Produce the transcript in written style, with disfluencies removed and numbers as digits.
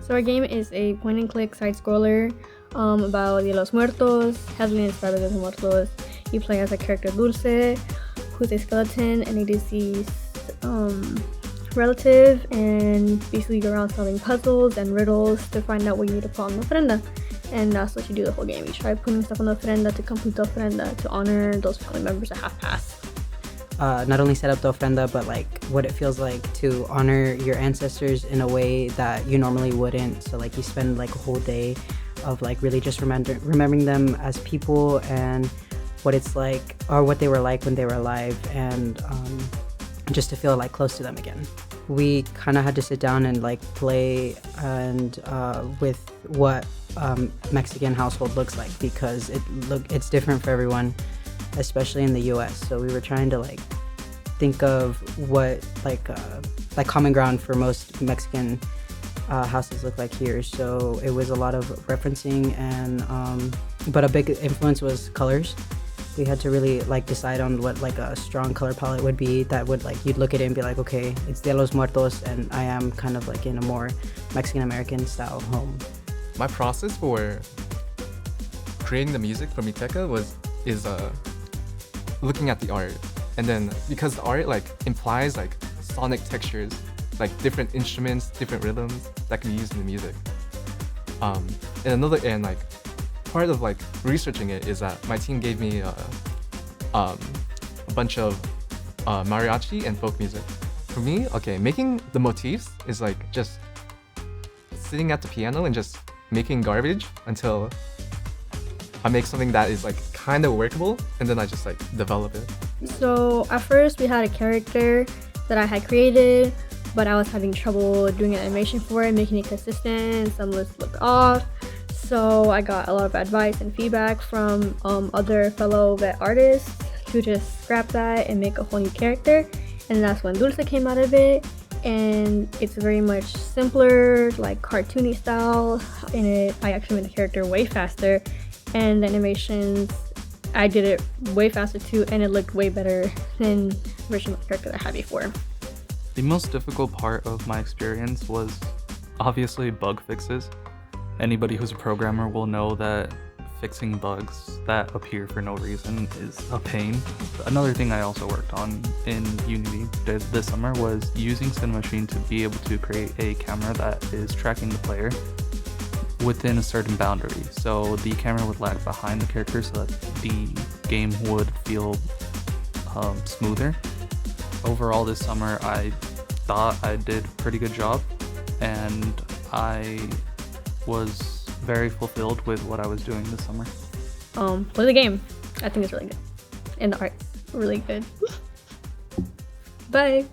So our game is a point-and-click side-scroller about Dia de los Muertos, heavily inspired by Dia de los Muertos. You play as a character Dulce, who's a skeleton and a deceased relative, and basically you go around solving puzzles and riddles to find out what you need to put on the ofrenda. And that's what you do the whole game. You try putting stuff on the ofrenda to complete the ofrenda, to honor those family members that have passed. Not only set up the ofrenda, but like what it feels like to honor your ancestors in a way that you normally wouldn't. So like you spend like a whole day of like really just remembering them as people and what it's like or what they were like when they were alive, and just to feel like close to them again. We kind of had to sit down and like play and with what Mexican household looks like, because it's different for everyone, especially in the US. So we were trying to like think of what like common ground for most Mexican houses look like here. So it was a lot of referencing, and but a big influence was colors. We had to really like decide on what like a strong color palette would be that would like you'd look at it and be like, okay, it's Dia de los Muertos, and I am kind of like in a more Mexican American style home. My process for creating the music for Mictēca is looking at the art, and then because the art like implies like sonic textures, like different instruments, different rhythms that can be used in the music. And like part of like researching it is that my team gave me a bunch of mariachi and folk music. For me, okay, making the motifs is like just sitting at the piano and just making garbage until I make something that is like kind of workable, and then I just like develop it. So at first we had a character that I had created, but I was having trouble doing an animation for it, making it consistent. Some lists looked off. So I got a lot of advice and feedback from other fellow vet artists to just scrap that and make a whole new character. And that's when Dulce came out of it. And it's very much simpler, like cartoony style. In it, I actually made the character way faster. And the animations, I did it way faster too, and it looked way better than the version of the character that I had before. The most difficult part of my experience was obviously bug fixes. Anybody who's a programmer will know that fixing bugs that appear for no reason is a pain. Another thing I also worked on in Unity this summer was using Cinemachine to be able to create a camera that is tracking the player within a certain boundary. So the camera would lag behind the character so that the game would feel smoother. Overall this summer, I thought I did a pretty good job, and I was very fulfilled with what I was doing this summer. For the game, I think it's really good. And the art's really good. Bye!